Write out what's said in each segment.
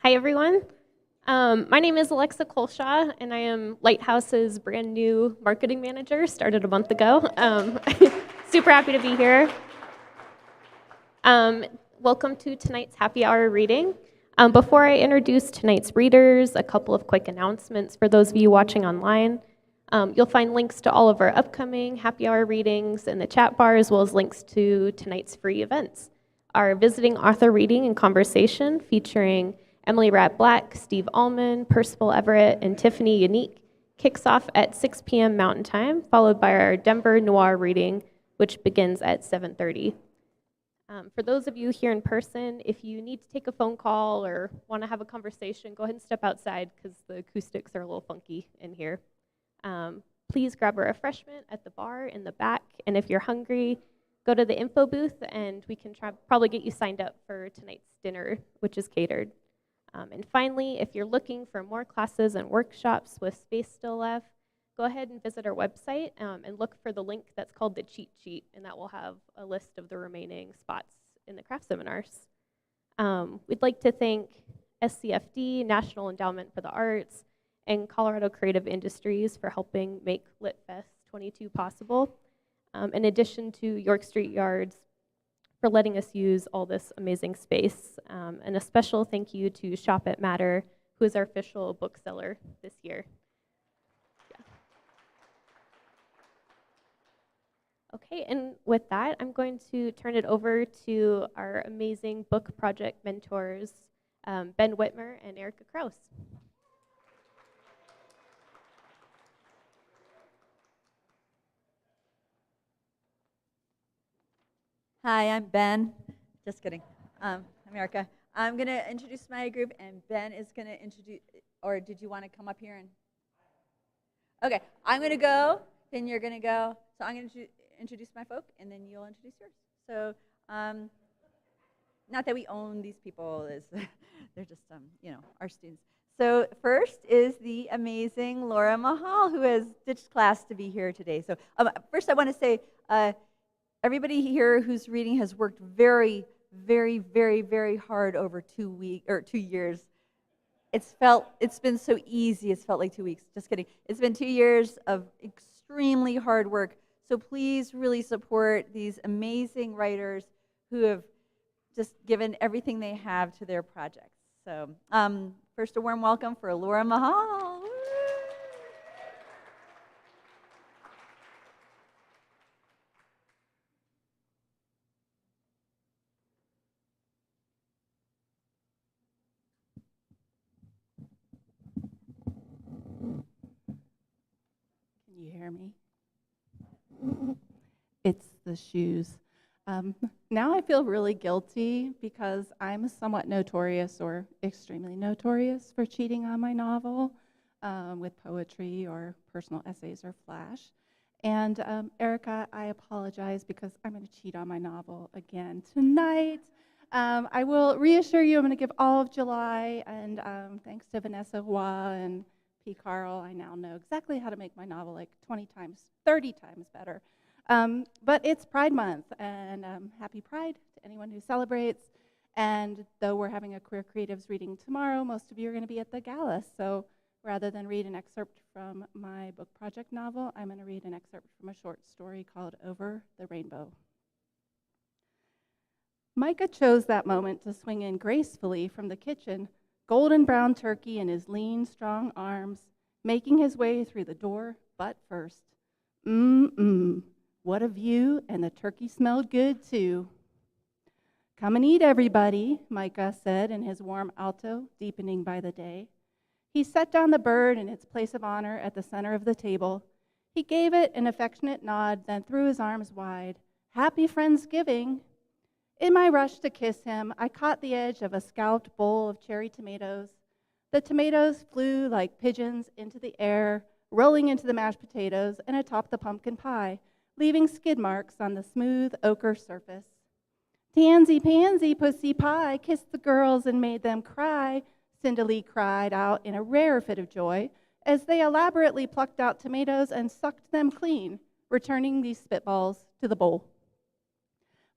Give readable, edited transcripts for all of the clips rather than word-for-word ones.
Hi, everyone. My name is Alexa Colshaw, and I am Lighthouse's brand new marketing manager, started a month ago. Super happy to be here. Welcome to tonight's happy hour reading. Before I introduce tonight's readers, a couple of quick announcements for those of you watching online. You'll find links to all of our upcoming happy hour readings in the chat bar, as well as links to tonight's free events. Our visiting author reading and conversation featuring Emily Ratt Black, Steve Allman, Percival Everett, and Tiffany Unique kicks off at 6 p.m. Mountain Time, followed by our Denver Noir reading, which begins at 7:30. For those of you here in person, if you need to take a phone call or want to have a conversation, go ahead and step outside because the acoustics are a little funky in here. Please grab a refreshment at the bar in the back, and if you're hungry, go to the info booth and we can probably get you signed up for tonight's dinner, which is catered. And finally, if you're looking for more classes and workshops with space still left, go ahead and visit our website and look for the link that's called the cheat sheet, and that will have a list of the remaining spots in the craft seminars. We'd like to thank SCFD, National Endowment for the Arts, and Colorado Creative Industries for helping make LitFest 22 possible, in addition to York Street Yards for letting us use all this amazing space. And a special thank you to Shop It Matter, who is our official bookseller this year. Yeah. Okay, and with that, I'm going to turn it over to our amazing book project mentors, Ben Whitmer and Erica Kraus. Hi, I'm Ben. Just kidding. I'm Erica. I'm going to introduce my group, and Ben is going to introduce, or did you want to come up here and? Okay, I'm going to go, then you're going to go. So I'm going to introduce my folk, and then you'll introduce yours. So, not that we own these people, they're just, our students. So first is the amazing Laura Mahal, who has ditched class to be here today. So first I want to say, everybody here who's reading has worked very, very, very, very hard over 2 years. It's been so easy. It's felt like 2 weeks. Just kidding. It's been 2 years of extremely hard work. So please really support these amazing writers who have just given everything they have to their projects. So first, a warm welcome for Laura Mahal. Can you hear me? It's the shoes. Now I feel really guilty because I'm somewhat notorious or extremely notorious for cheating on my novel with poetry or personal essays or flash. And Erica, I apologize because I'm going to cheat on my novel again tonight. I will reassure you I'm going to give all of July, and thanks to Vanessa Hua and P. Carl, I now know exactly how to make my novel like 20 times, 30 times better. But it's Pride Month, and happy Pride to anyone who celebrates. And though we're having a Queer Creatives reading tomorrow, most of you are going to be at the gala. So rather than read an excerpt from my book project novel, I'm going to read an excerpt from a short story called Over the Rainbow. Micah chose that moment to swing in gracefully from the kitchen, golden brown turkey in his lean, strong arms, making his way through the door butt first. What a view, and the turkey smelled good, too. Come and eat, everybody, Micah said in his warm alto, deepening by the day. He set down the bird in its place of honor at the center of the table. He gave it an affectionate nod, then threw his arms wide. Happy Friendsgiving! In my rush to kiss him, I caught the edge of a scalloped bowl of cherry tomatoes. The tomatoes flew like pigeons into the air, rolling into the mashed potatoes and atop the pumpkin pie, leaving skid marks on the smooth ochre surface. Tansy pansy pussy pie kissed the girls and made them cry, Cindy Lee cried out in a rare fit of joy as they elaborately plucked out tomatoes and sucked them clean, returning these spitballs to the bowl.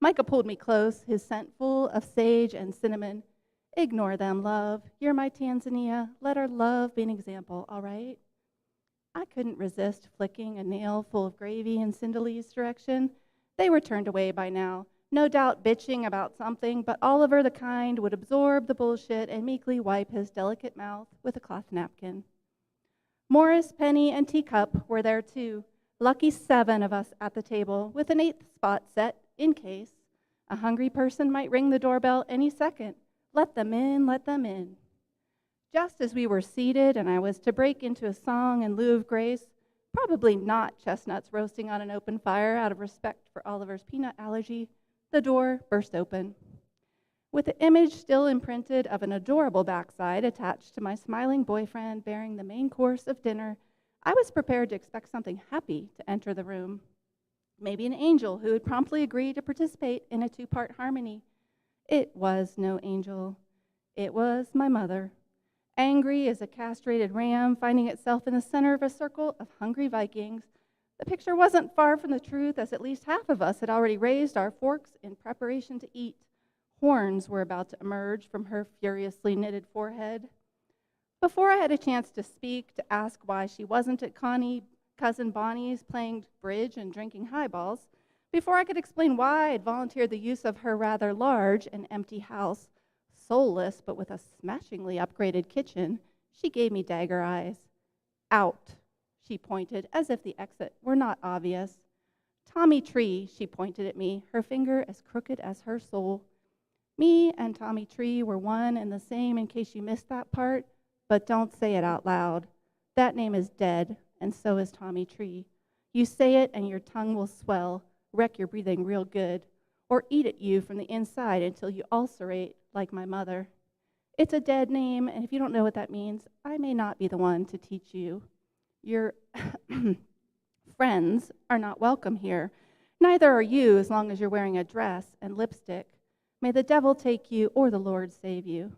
Micah pulled me close, his scent full of sage and cinnamon. Ignore them, love. You're my Tanzania. Let our love be an example, all right? I couldn't resist flicking a nail full of gravy in Cinderlee's direction. They were turned away by now, no doubt bitching about something, but Oliver the kind would absorb the bullshit and meekly wipe his delicate mouth with a cloth napkin. Morris, Penny, and Teacup were there too. Lucky 7 of us at the table, with an 8th spot set in case. A hungry person might ring the doorbell any second. Let them in, let them in. Just as we were seated and I was to break into a song in lieu of grace, probably not chestnuts roasting on an open fire out of respect for Oliver's peanut allergy, the door burst open. With the image still imprinted of an adorable backside attached to my smiling boyfriend bearing the main course of dinner, I was prepared to expect something happy to enter the room. Maybe an angel who would promptly agree to participate in a 2-part harmony. It was no angel. It was my mother, angry as a castrated ram finding itself in the center of a circle of hungry Vikings. The picture wasn't far from the truth, as at least half of us had already raised our forks in preparation to eat. Horns were about to emerge from her furiously knitted forehead. Before I had a chance to speak, to ask why she wasn't at cousin Bonnie's playing bridge and drinking highballs, before I could explain why I'd volunteered the use of her rather large and empty house, soulless but with a smashingly upgraded kitchen, she gave me dagger eyes. Out, she pointed, as if the exit were not obvious. Tommy Tree, she pointed at me, her finger as crooked as her soul. Me and Tommy Tree were one and the same, in case you missed that part, but don't say it out loud. That name is dead, and so is Tommy Tree. You say it and your tongue will swell, wreck your breathing real good, or eat at you from the inside until you ulcerate like my mother. It's a dead name, and if you don't know what that means, I may not be the one to teach you. Your friends are not welcome here. Neither are you, as long as you're wearing a dress and lipstick. May the devil take you or the Lord save you.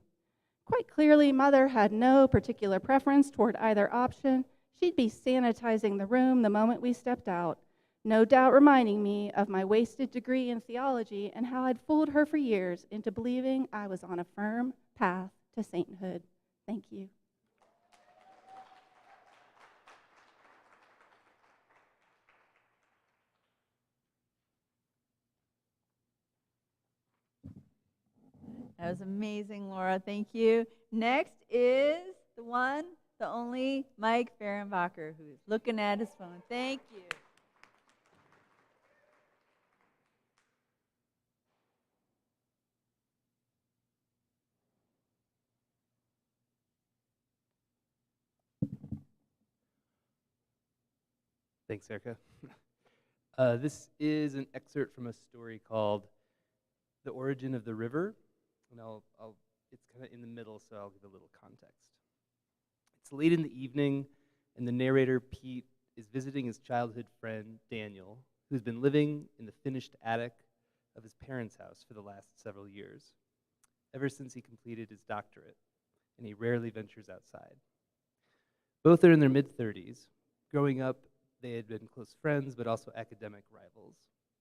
Quite clearly, Mother had no particular preference toward either option. She'd be sanitizing the room the moment we stepped out, no doubt reminding me of my wasted degree in theology and how I'd fooled her for years into believing I was on a firm path to sainthood. Thank you. That was amazing, Laura. Thank you. Next is the one, the only Mike Fehrenbacher, who's looking at his phone. Thank you. Thanks, Erica. This is an excerpt from a story called The Origin of the River, and it's kind of in the middle, so I'll give a little context. It's late in the evening, and the narrator, Pete, is visiting his childhood friend, Daniel, who's been living in the finished attic of his parents' house for the last several years, ever since he completed his doctorate, and he rarely ventures outside. Both are in their mid-30s. Growing up, they had been close friends, but also academic rivals.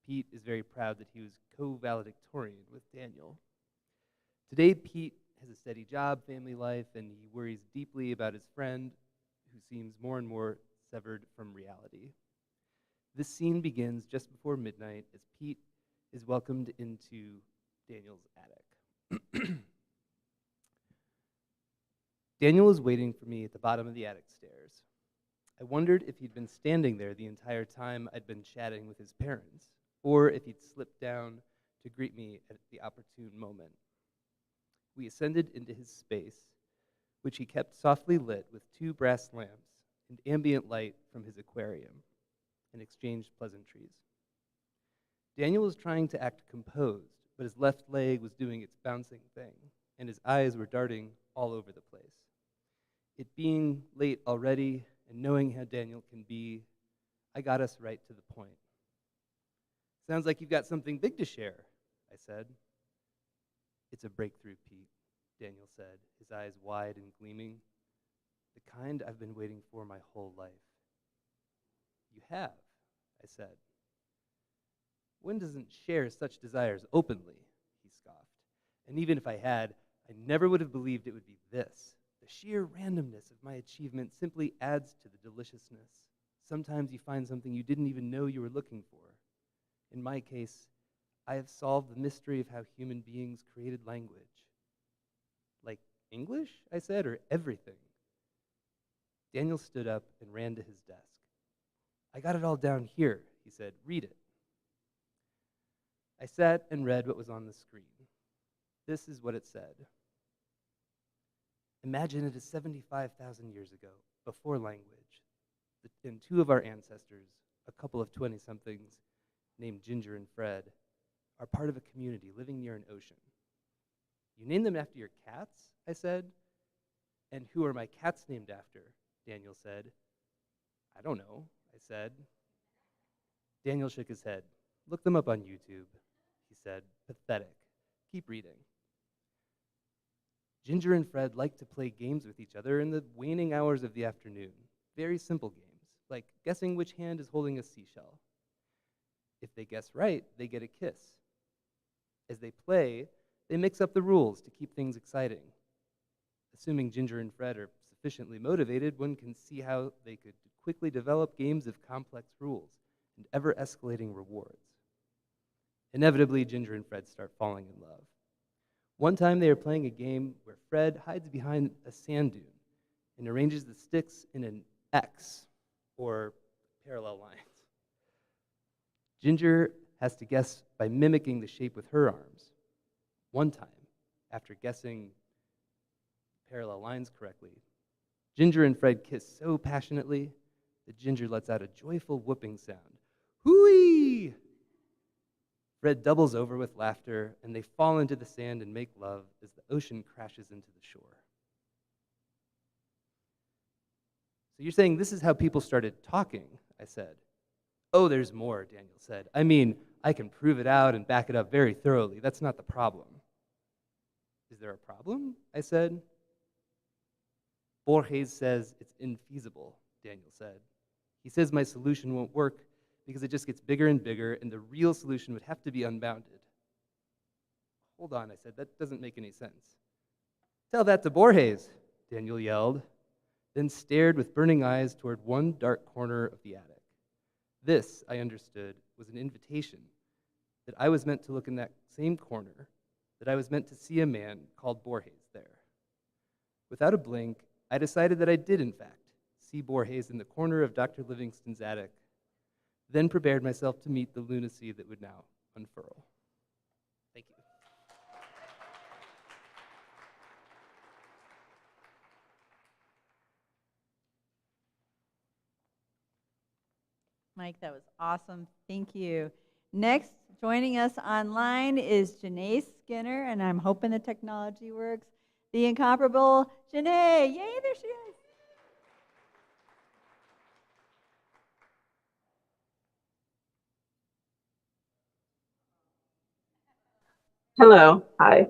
Pete is very proud that he was co-valedictorian with Daniel. Today, Pete has a steady job, family life, and he worries deeply about his friend, who seems more and more severed from reality. This scene begins just before midnight as Pete is welcomed into Daniel's attic. Daniel is waiting for me at the bottom of the attic stairs. I wondered if he'd been standing there the entire time I'd been chatting with his parents, or if he'd slipped down to greet me at the opportune moment. We ascended into his space, which he kept softly lit with 2 brass lamps and ambient light from his aquarium, and exchanged pleasantries. Daniel was trying to act composed, but his left leg was doing its bouncing thing, and his eyes were darting all over the place. It being late already, and knowing how Daniel can be, I got us right to the point. Sounds like you've got something big to share, I said. It's a breakthrough, Pete, Daniel said, his eyes wide and gleaming. The kind I've been waiting for my whole life. You have, I said. One doesn't share such desires openly, he scoffed. And even if I had, I never would have believed it would be this. The sheer randomness of my achievement simply adds to the deliciousness. Sometimes you find something you didn't even know you were looking for. In my case, I have solved the mystery of how human beings created language. Like English, I said, or everything? Daniel stood up and ran to his desk. I got it all down here, he said. Read it. I sat and read what was on the screen. This is what it said. Imagine it is 75,000 years ago, before language, and two of our ancestors, a couple of 20-somethings named Ginger and Fred, are part of a community living near an ocean. You named them after your cats, I said. And who are my cats named after? Daniel said. I don't know, I said. Daniel shook his head. Look them up on YouTube, he said. Pathetic. Keep reading. Ginger and Fred like to play games with each other in the waning hours of the afternoon. Very simple games, like guessing which hand is holding a seashell. If they guess right, they get a kiss. As they play, they mix up the rules to keep things exciting. Assuming Ginger and Fred are sufficiently motivated, one can see how they could quickly develop games of complex rules and ever-escalating rewards. Inevitably, Ginger and Fred start falling in love. One time they are playing a game where Fred hides behind a sand dune and arranges the sticks in an X, or parallel lines. Ginger has to guess by mimicking the shape with her arms. One time, after guessing parallel lines correctly, Ginger and Fred kiss so passionately that Ginger lets out a joyful whooping sound. Hooey! Fred doubles over with laughter, and they fall into the sand and make love as the ocean crashes into the shore. So you're saying this is how people started talking, I said. Oh, there's more, Daniel said. I mean, I can prove it out and back it up very thoroughly. That's not the problem. Is there a problem? I said. Borges says it's infeasible, Daniel said. He says my solution won't work because it just gets bigger and bigger, and the real solution would have to be unbounded. Hold on, I said, that doesn't make any sense. Tell that to Borges, Daniel yelled, then stared with burning eyes toward one dark corner of the attic. This, I understood, was an invitation, that I was meant to look in that same corner, that I was meant to see a man called Borges there. Without a blink, I decided that I did, in fact, see Borges in the corner of Dr. Livingston's attic, then prepared myself to meet the lunacy that would now unfurl. Thank you. Mike, that was awesome. Thank you. Next, joining us online is Janae Skinner, and I'm hoping the technology works. The incomparable Janae. Yay, there she is. Hello. Hi.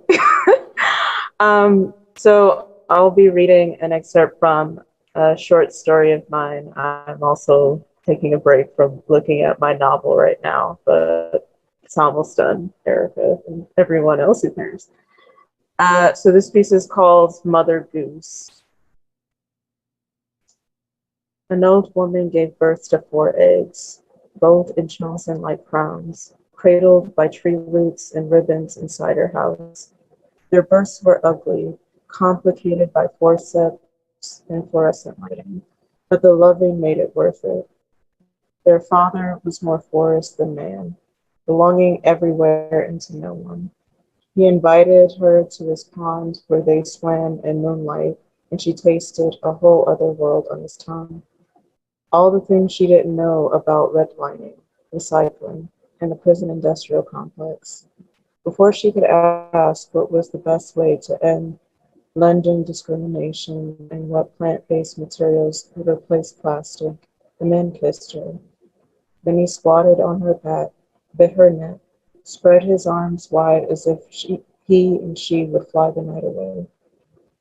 So I'll be reading an excerpt from a short story of mine. I'm also taking a break from looking at my novel right now, but it's almost done, Erica and everyone else who cares. So this piece is called Mother Goose. An old woman gave birth to 4 eggs, both chosen like crowns, cradled by tree roots and ribbons inside her house. Their births were ugly, complicated by forceps and fluorescent lighting, but the loving made it worth it. Their father was more forest than man, belonging everywhere and to no one. He invited her to his pond where they swam in moonlight, and she tasted a whole other world on his tongue. All the things she didn't know about redlining, recycling, and the prison industrial complex. Before she could ask what was the best way to end London discrimination and what plant-based materials could replace plastic, the man kissed her. Then he squatted on her back, bit her neck, spread his arms wide as if he and she would fly the night away.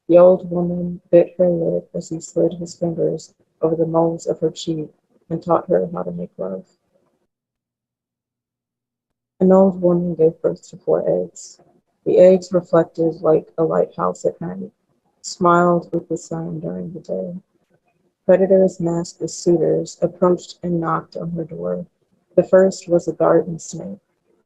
The old woman bit her lip as he slid his fingers over the moles of her cheek and taught her how to make love. An old woman gave birth to 4 eggs. The eggs reflected like a lighthouse at night, smiled with the sun during the day. Predators masked as suitors approached and knocked on her door. The first was a garden snake,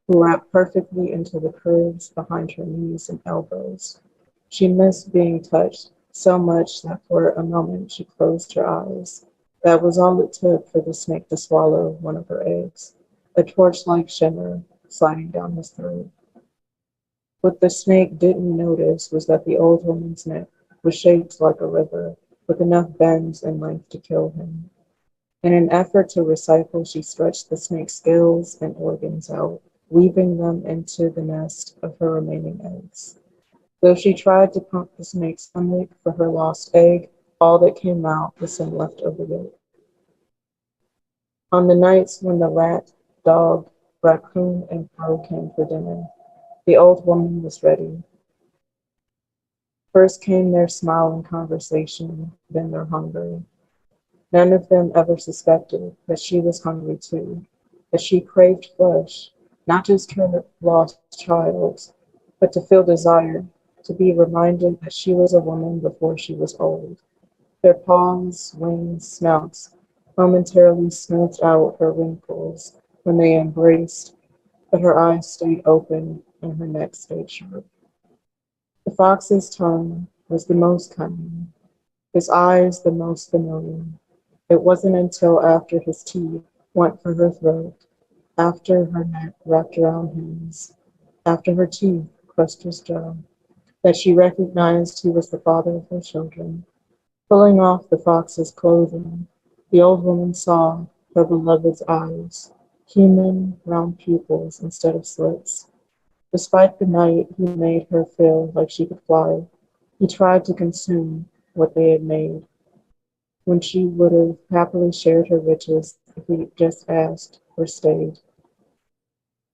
who wrapped perfectly into the curves behind her knees and elbows. She missed being touched so much that for a moment she closed her eyes. That was all it took for the snake to swallow one of her eggs, a torch-like shimmer sliding down his throat. What the snake didn't notice was that the old woman's neck was shaped like a river, with enough bends and length to kill him. In an effort to recycle, she stretched the snake's scales and organs out, weaving them into the nest of her remaining eggs. Though she tried to pump the snake's stomach for her lost egg, all that came out was some leftover yolk. On the nights when the rat, dog, raccoon, and crow came for dinner, the old woman was ready. First came their smile and conversation, then their hunger. None of them ever suspected that she was hungry too, that she craved flesh, not just her lost child, but to feel desire, to be reminded that she was a woman before she was old. Their paws, wings, snouts momentarily smoothed out her wrinkles when they embraced, but her eyes stayed open and her neck stayed sharp. The fox's tongue was the most cunning, his eyes the most familiar. It wasn't until after his teeth went for her throat, after her neck wrapped around his, after her teeth crushed his jaw, that she recognized he was the father of her children. Pulling off the fox's clothing, the old woman saw her beloved's eyes, human, round pupils instead of slits. Despite the night he made her feel like she could fly, he tried to consume what they had made, when she would have happily shared her riches if he just asked or stayed.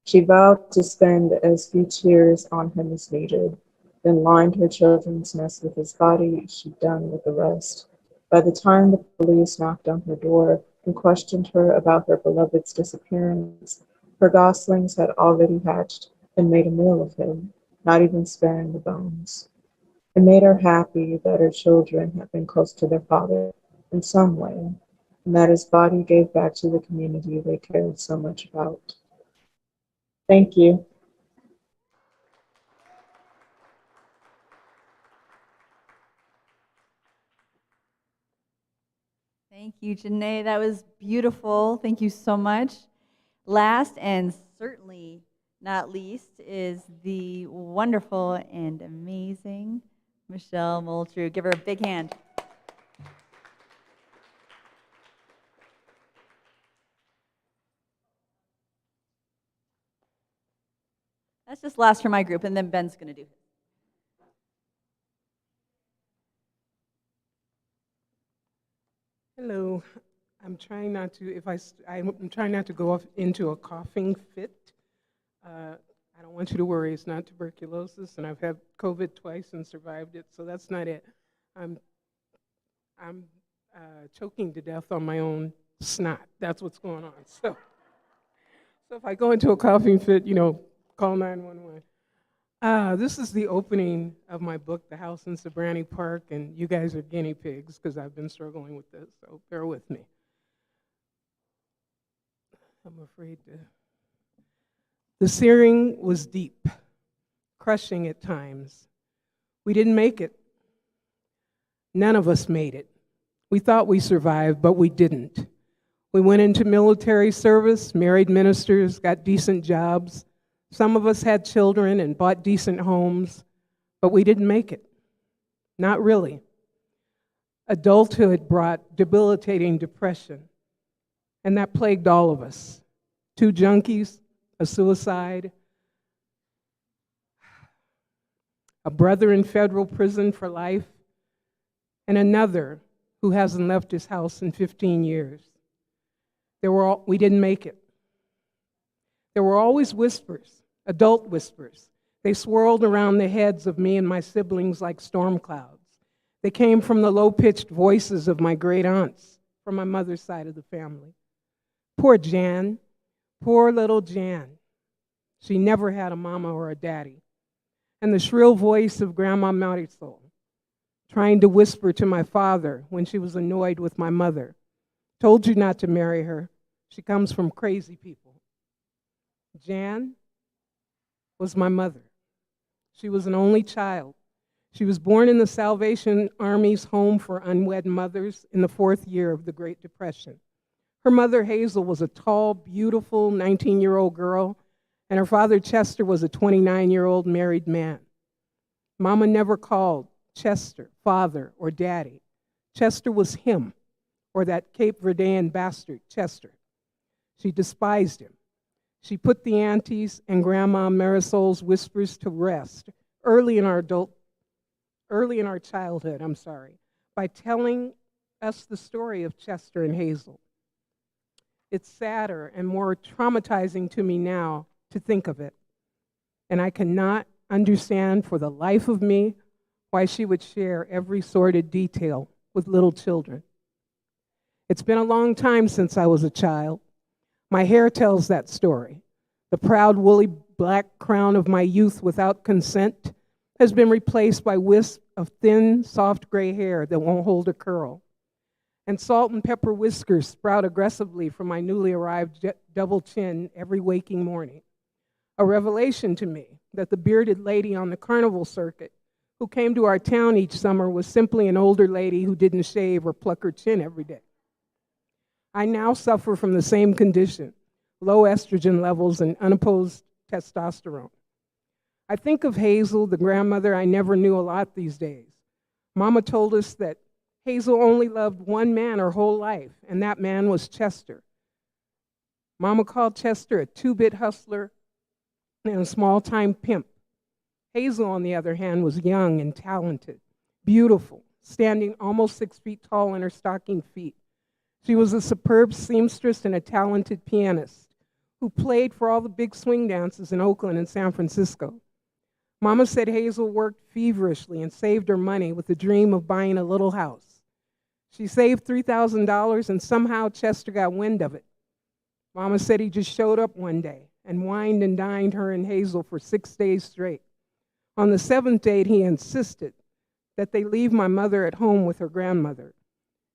She vowed to spend as few tears on him as needed, then lined her children's nest with his body as she'd done with the rest. By the time the police knocked on her door and questioned her about her beloved's disappearance, her goslings had already hatched and made a meal of him, not even sparing the bones. It made her happy that her children had been close to their father in some way, and that his body gave back to the community they cared so much about. Thank you. Thank you, Janae. That was beautiful. Thank you so much. Last and certainly not least is the wonderful and amazing Michelle Moultrie. Give her a big hand. That's just last for my group, and then Ben's going to do his. Hello. I'm trying not to, I'm trying not to go off into a coughing fit. I don't want you to worry, it's not tuberculosis, and I've had COVID twice and survived it, so that's not it. I'm, I'm choking to death on my own snot. That's what's going on. So if I go into a coughing fit, call 911. This is the opening of my book, The House in Sabrani Park, and you guys are guinea pigs because I've been struggling with this, so bear with me. I'm afraid to. The searing was deep, crushing at times. We didn't make it. None of us made it. We thought we survived, but we didn't. We went into military service, married ministers, got decent jobs. Some of us had children and bought decent homes, but we didn't make it. Not really. Adulthood brought debilitating depression, and that plagued all of us. 2 junkies, a suicide, a brother in federal prison for life, and another who hasn't left his house in 15 years. We didn't make it. There were always whispers, adult whispers. They swirled around the heads of me and my siblings like storm clouds. They came from the low-pitched voices of my great aunts from my mother's side of the family. Poor Jan, poor little Jan. She never had a mama or a daddy. and the shrill voice of Grandma Marisol, trying to whisper to my father when she was annoyed with my mother. Told you not to marry her. She comes from crazy people. Jan was my mother. She was an only child. She was born in the Salvation Army's home for unwed mothers in the 4th year of the Great Depression. Her mother, Hazel, was a tall, beautiful 19-year-old girl, and her father, Chester, was a 29-year-old married man. Mama never called Chester father or daddy. Chester was him, or that Cape Verdean bastard, Chester. She despised him. She put the aunties and Grandma Marisol's whispers to rest early in our childhood, by telling us the story of Chester and Hazel. It's sadder and more traumatizing to me now to think of it, and I cannot understand for the life of me why she would share every sordid detail with little children. It's been a long time since I was a child. My hair tells that story. The proud, woolly black crown of my youth without consent has been replaced by wisps of thin, soft gray hair that won't hold a curl. And salt and pepper whiskers sprout aggressively from my newly arrived double chin every waking morning. A revelation to me that the bearded lady on the carnival circuit who came to our town each summer was simply an older lady who didn't shave or pluck her chin every day. I now suffer from the same condition, low estrogen levels and unopposed testosterone. I think of Hazel, the grandmother I never knew, a lot these days. Mama told us that Hazel only loved one man her whole life, and that man was Chester. Mama called Chester a two-bit hustler and a small-time pimp. Hazel, on the other hand, was young and talented, beautiful, standing almost 6 feet tall in her stocking feet. She was a superb seamstress and a talented pianist who played for all the big swing dances in Oakland and San Francisco. Mama said Hazel worked feverishly and saved her money with the dream of buying a little house. She saved $3,000 and somehow Chester got wind of it. Mama said he just showed up one day and wined and dined her and Hazel for 6 days straight. On the 7th date, he insisted that they leave my mother at home with her grandmother.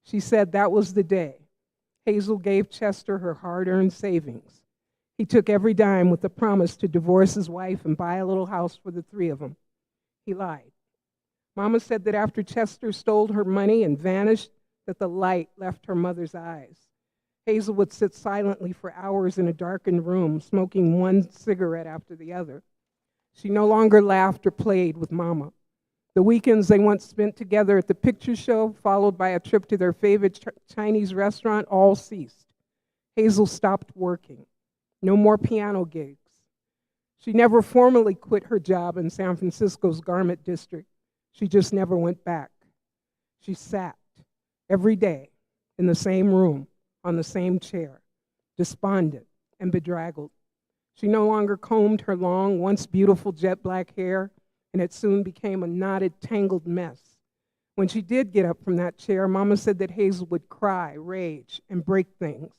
She said that was the day. Hazel gave Chester her hard-earned savings. He took every dime with the promise to divorce his wife and buy a little house for the three of them. He lied. Mama said that after Chester stole her money and vanished, that the light left her mother's eyes. Hazel would sit silently for hours in a darkened room, smoking one cigarette after the other. She no longer laughed or played with Mama. The weekends they once spent together at the picture show, followed by a trip to their favorite Chinese restaurant, all ceased. Hazel stopped working. No more piano gigs. She never formally quit her job in San Francisco's garment district. She just never went back. She sat every day in the same room, on the same chair, despondent and bedraggled. She no longer combed her long, once beautiful jet black hair, and it soon became a knotted, tangled mess. When she did get up from that chair, Mama said that Hazel would cry, rage, and break things.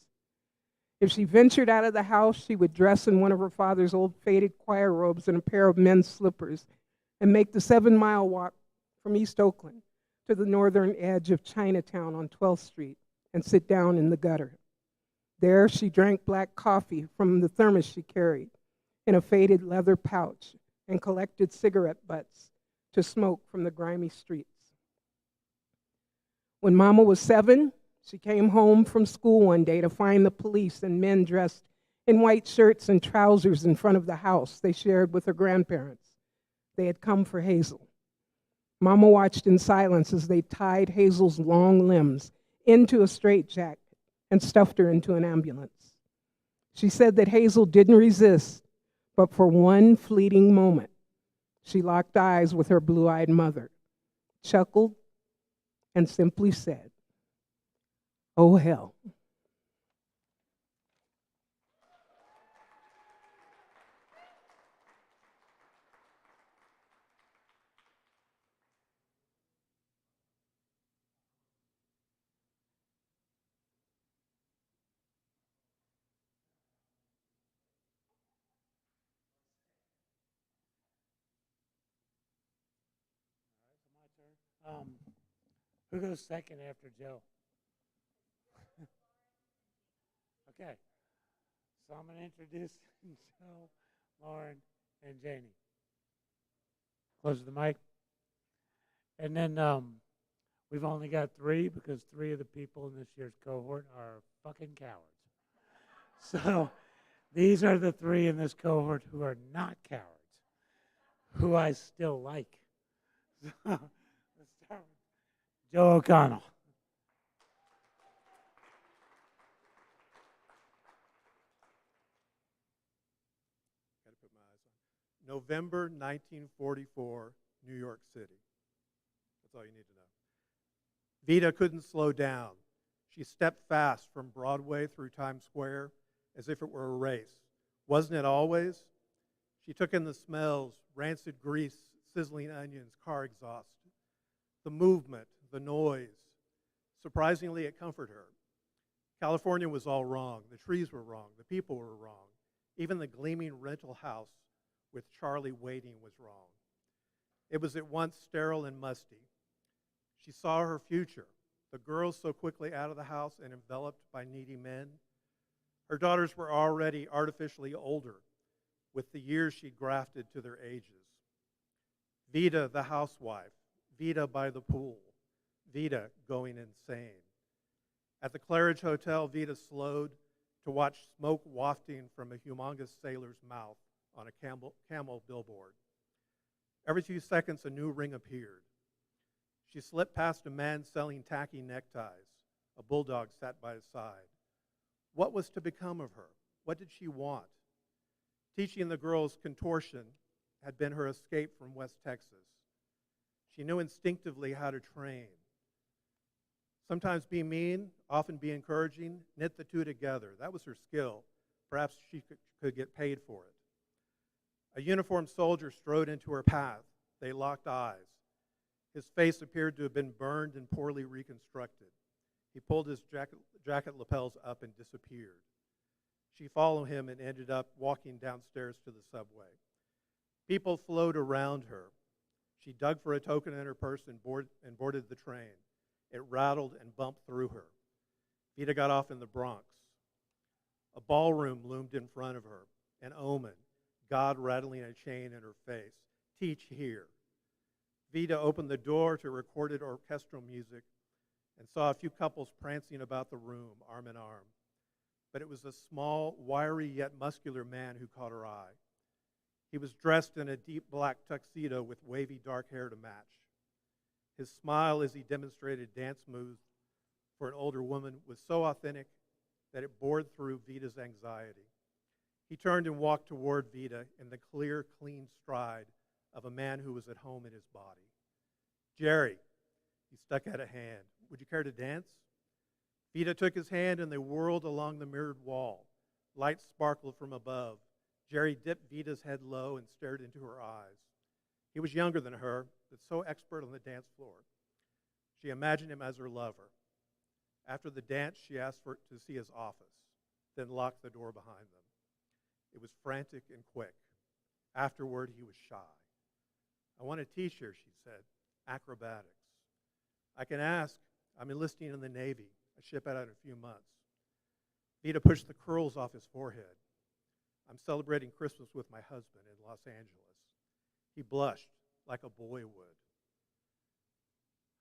If she ventured out of the house, she would dress in one of her father's old faded choir robes and a pair of men's slippers and make the 7-mile walk from East Oakland to the northern edge of Chinatown on 12th Street and sit down in the gutter. There, she drank black coffee from the thermos she carried in a faded leather pouch and collected cigarette butts to smoke from the grimy streets. When Mama was 7, she came home from school one day to find the police and men dressed in white shirts and trousers in front of the house they shared with her grandparents. They had come for Hazel. Mama watched in silence as they tied Hazel's long limbs into a straitjacket and stuffed her into an ambulance. She said that Hazel didn't resist, but for one fleeting moment, she locked eyes with her blue-eyed mother, chuckled, and simply said, "Oh, hell." Who goes second after Joe? Okay. So I'm going to introduce Joe, Lauren, and Janie. Close the mic. And then we've only got 3 because 3 of the people in this year's cohort are fucking cowards. So these are the 3 in this cohort who are not cowards, who I still like. So let's start with Joe O'Connell. Got to put my eyes on. November 1944, New York City. That's all you need to know. Vita couldn't slow down. She stepped fast from Broadway through Times Square as if it were a race. Wasn't it always? She took in the smells, rancid grease, sizzling onions, car exhaust. The movement, the noise. Surprisingly, it comforted her. California was all wrong. The trees were wrong. The people were wrong. Even the gleaming rental house with Charlie waiting was wrong. It was at once sterile and musty. She saw her future, the girls so quickly out of the house and enveloped by needy men. Her daughters were already artificially older, with the years she'd grafted to their ages. Vita, the housewife, Vita by the pool, Vita going insane. At the Claridge Hotel, Vita slowed to watch smoke wafting from a humongous sailor's mouth on a camel billboard. Every few seconds, a new ring appeared. She slipped past a man selling tacky neckties. A bulldog sat by his side. What was to become of her? What did she want? Teaching the girls contortion had been her escape from West Texas. She knew instinctively how to train. Sometimes be mean, often be encouraging, knit the two together. That was her skill. Perhaps she could get paid for it. A uniformed soldier strode into her path. They locked eyes. His face appeared to have been burned and poorly reconstructed. He pulled his jacket lapels up and disappeared. She followed him and ended up walking downstairs to the subway. People flowed around her. She dug for a token in her purse and boarded the train. It rattled and bumped through her. Vita got off in the Bronx. A ballroom loomed in front of her, an omen, God rattling a chain in her face. Teach here. Vita opened the door to recorded orchestral music and saw a few couples prancing about the room, arm in arm. But it was a small, wiry yet muscular man who caught her eye. He was dressed in a deep black tuxedo with wavy dark hair to match. His smile as he demonstrated dance moves for an older woman was so authentic that it bored through Vita's anxiety. He turned and walked toward Vita in the clear, clean stride of a man who was at home in his body. Jerry, he stuck out a hand. Would you care to dance? Vita took his hand and they whirled along the mirrored wall. Light sparkled from above. Jerry dipped Vita's head low and stared into her eyes. He was younger than her, but so expert on the dance floor. She imagined him as her lover. After the dance, she asked to see his office, then locked the door behind them. It was frantic and quick. Afterward, he was shy. I want to teach her, she said, acrobatics. I can ask. I'm enlisting in the Navy. I ship out in a few months. Vita pushed the curls off his forehead. I'm celebrating Christmas with my husband in Los Angeles. He blushed like a boy would.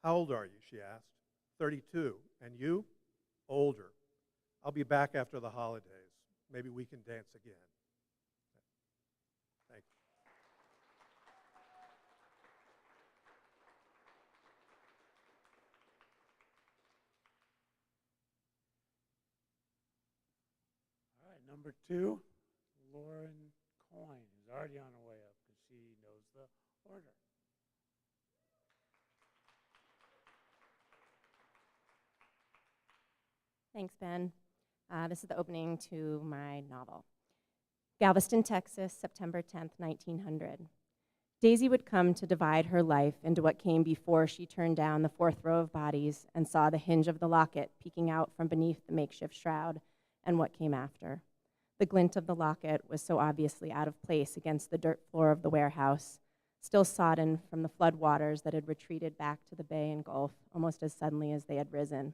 How old are you, she asked. 32. And you? Older. I'll be back after the holidays. Maybe we can dance again. Thank you. All right, number 2, Lauren Coyne, who's already on her way up because she knows the order. Thanks, Ben. This is the opening to my novel. Galveston, Texas, September 10th, 1900. Daisy would come to divide her life into what came before she turned down the 4th row of bodies and saw the hinge of the locket peeking out from beneath the makeshift shroud, and what came after. The glint of the locket was so obviously out of place against the dirt floor of the warehouse still sodden from the flood waters that had retreated back to the bay and gulf almost as suddenly as they had risen.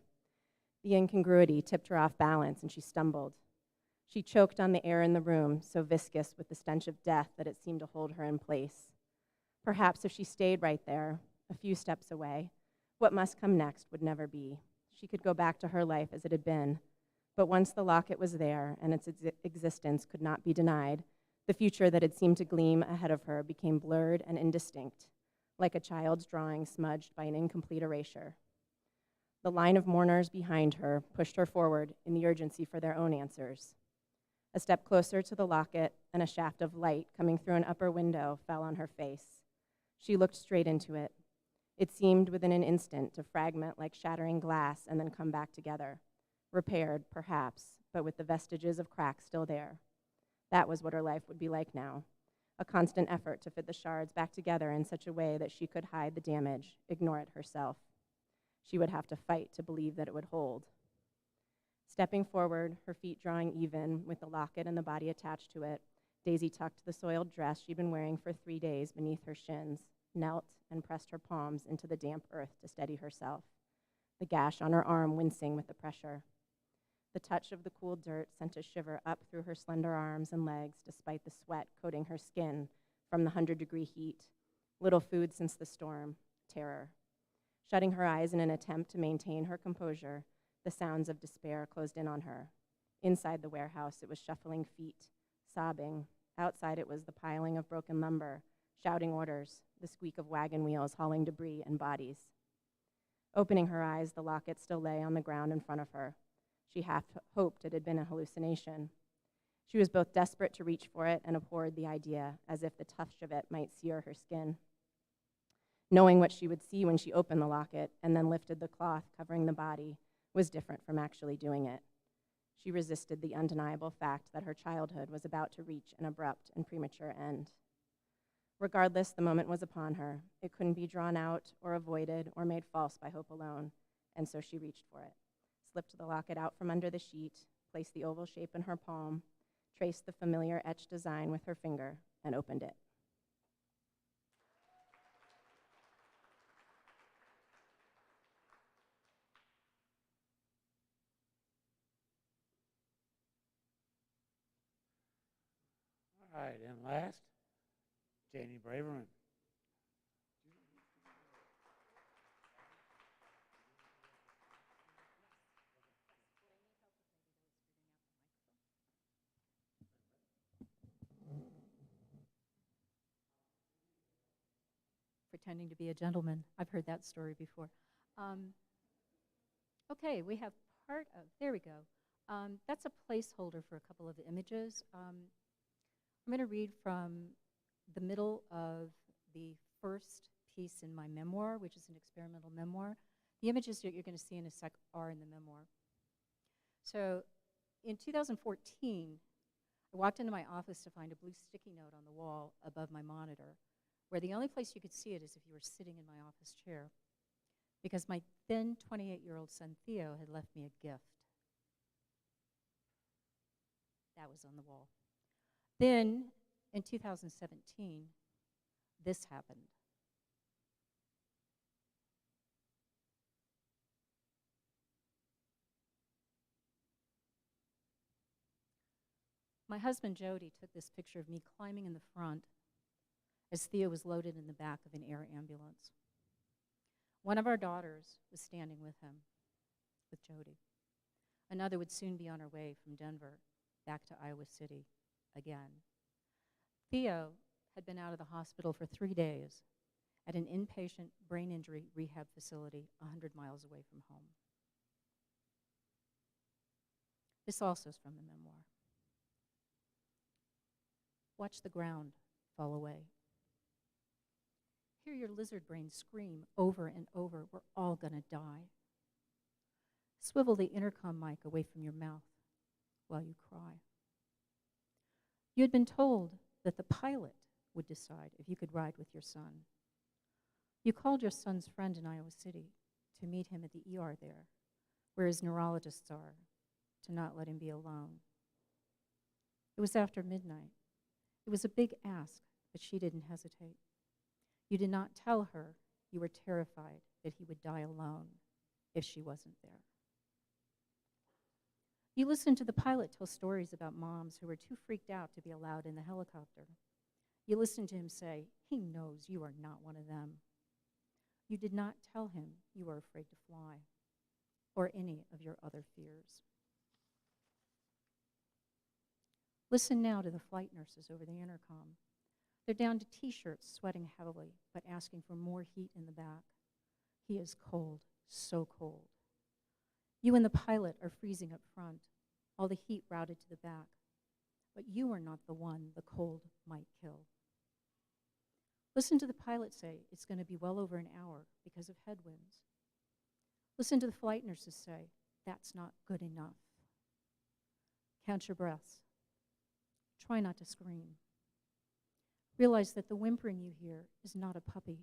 The incongruity tipped her off balance, and she stumbled. She choked on the air in the room, so viscous with the stench of death that it seemed to hold her in place. Perhaps if she stayed right there, a few steps away, what must come next would never be. She could go back to her life as it had been. But once the locket was there and its existence could not be denied, the future that had seemed to gleam ahead of her became blurred and indistinct, like a child's drawing smudged by an incomplete erasure. The line of mourners behind her pushed her forward in the urgency for their own answers. A step closer to the locket, and a shaft of light coming through an upper window fell on her face. She looked straight into it. It seemed within an instant to fragment like shattering glass and then come back together. Repaired, perhaps, but with the vestiges of cracks still there. That was what her life would be like now. A constant effort to fit the shards back together in such a way that she could hide the damage, ignore it herself. She would have to fight to believe that it would hold. Stepping forward, her feet drawing even, with the locket and the body attached to it, Daisy tucked the soiled dress she'd been wearing for 3 days beneath her shins, knelt and pressed her palms into the damp earth to steady herself, the gash on her arm wincing with the pressure. The touch of the cool dirt sent a shiver up through her slender arms and legs despite the sweat coating her skin from the 100-degree heat. Little food since the storm, terror. Shutting her eyes in an attempt to maintain her composure, the sounds of despair closed in on her. Inside the warehouse, it was shuffling feet, sobbing. Outside, it was the piling of broken lumber, shouting orders, the squeak of wagon wheels hauling debris and bodies. Opening her eyes, the locket still lay on the ground in front of her. She half hoped it had been a hallucination. She was both desperate to reach for it and abhorred the idea, as if the touch of it might sear her skin. Knowing what she would see when she opened the locket and then lifted the cloth covering the body was different from actually doing it. She resisted the undeniable fact that her childhood was about to reach an abrupt and premature end. Regardless, the moment was upon her. It couldn't be drawn out or avoided or made false by hope alone, and so she reached for it, slipped the locket out from under the sheet, placed the oval shape in her palm, traced the familiar etched design with her finger, and opened it. All right, and last, Janie Braverman. Pretending to be a gentleman. I've heard that story before. Okay, we have part of, there we go. That's a placeholder for a couple of images. I'm going to read from the middle of the first piece in my memoir, which is an experimental memoir. The images that you're going to see in a sec are in the memoir. So in 2014, I walked into my office to find a blue sticky note on the wall above my monitor, where the only place you could see it is if you were sitting in my office chair, because my then 28-year-old son, Theo, had left me a gift. That was on the wall. Then, in 2017, this happened. My husband, Jody, took this picture of me climbing in the front as Theo was loaded in the back of an air ambulance. One of our daughters was standing with him, with Jody. Another would soon be on her way from Denver back to Iowa City again. Theo had been out of the hospital for 3 days at an inpatient brain injury rehab facility 100 miles away from home. This also is from the memoir. Watch the ground fall away. Hear your lizard brain scream over and over, we're all gonna die. Swivel the intercom mic away from your mouth while you cry. You had been told that the pilot would decide if you could ride with your son. You called your son's friend in Iowa City to meet him at the ER there, where his neurologists are, to not let him be alone. It was after midnight. It was a big ask, but she didn't hesitate. You did not tell her you were terrified that he would die alone if she wasn't there. You listened to the pilot tell stories about moms who were too freaked out to be allowed in the helicopter. You listened to him say, he knows you are not one of them. You did not tell him you were afraid to fly or any of your other fears. Listen now to the flight nurses over the intercom. They're down to t-shirts, sweating heavily, but asking for more heat in the back. He is cold, so cold. You and the pilot are freezing up front, all the heat routed to the back. But you are not the one the cold might kill. Listen to the pilot say it's going to be well over an hour because of headwinds. Listen to the flight nurses say, that's not good enough. Count your breaths. Try not to scream. Realize that the whimpering you hear is not a puppy.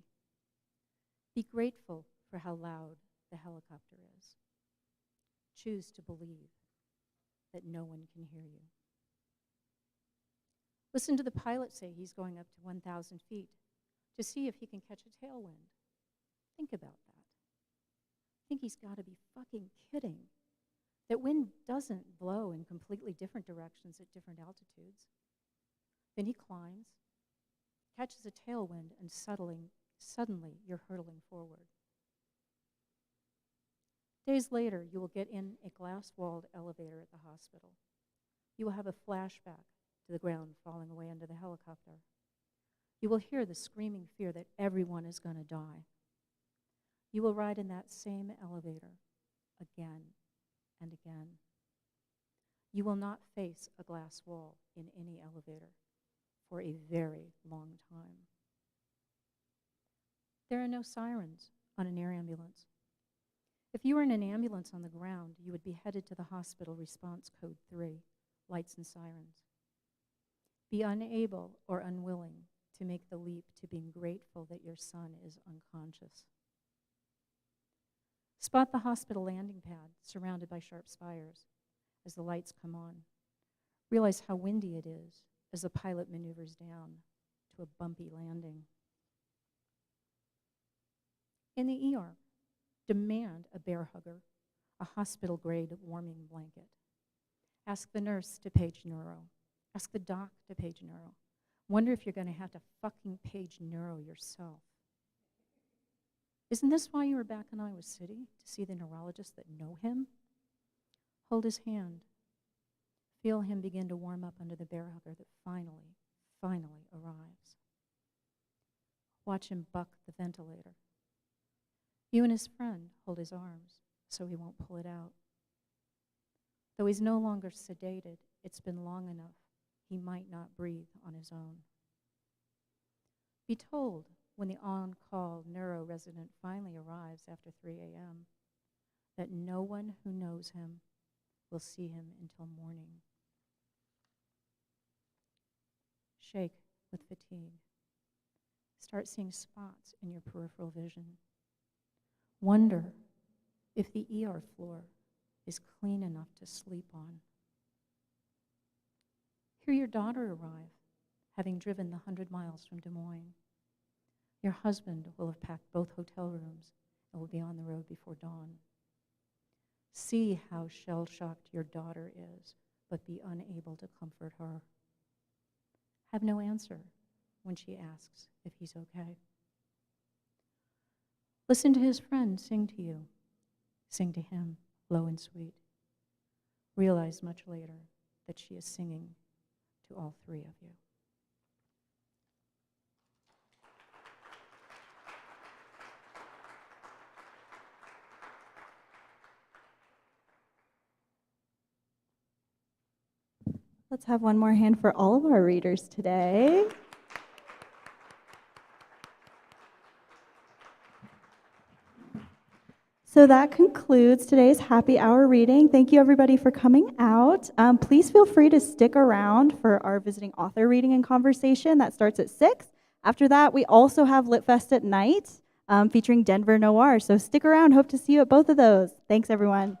Be grateful for how loud the helicopter is. Choose to believe that no one can hear you. Listen to the pilot say he's going up to 1,000 feet to see if he can catch a tailwind. Think about that. I think he's got to be fucking kidding. That wind doesn't blow in completely different directions at different altitudes. Then he climbs, catches a tailwind, and suddenly you're hurtling forward. Days later, you will get in a glass-walled elevator at the hospital. You will have a flashback to the ground falling away under the helicopter. You will hear the screaming fear that everyone is going to die. You will ride in that same elevator again and again. You will not face a glass wall in any elevator for a very long time. There are no sirens on an air ambulance. If you were in an ambulance on the ground, you would be headed to the hospital response code 3, lights and sirens. Be unable or unwilling to make the leap to being grateful that your son is unconscious. Spot the hospital landing pad surrounded by sharp spires as the lights come on. Realize how windy it is as the pilot maneuvers down to a bumpy landing. In the ER, demand a bear hugger, a hospital-grade warming blanket. Ask the nurse to page neuro. Ask the doc to page neuro. Wonder if you're going to have to fucking page neuro yourself. Isn't this why you were back in Iowa City, to see the neurologists that know him? Hold his hand. Feel him begin to warm up under the bear hugger that finally arrives. Watch him buck the ventilator. You and his friend hold his arms so he won't pull it out. Though he's no longer sedated, it's been long enough he might not breathe on his own. Be told when the on-call neuro resident finally arrives after 3 a.m. that no one who knows him will see him until morning. Shake with fatigue. Start seeing spots in your peripheral vision. Wonder if the ER floor is clean enough to sleep on. Hear your daughter arrive, having driven the 100 miles from Des Moines. Your husband will have packed both hotel rooms and will be on the road before dawn. See how shell-shocked your daughter is, but be unable to comfort her. Have no answer when she asks if he's okay. Listen to his friend sing to you. Sing to him, low and sweet. Realize much later that she is singing to all three of you. Let's have one more hand for all of our readers today. So that concludes today's happy hour reading. Thank you everybody for coming out. Please feel free to stick around for our visiting author reading and conversation. That starts at 6. After that, we also have Lit Fest at night featuring Denver Noir. So stick around. Hope to see you at both of those. Thanks, everyone.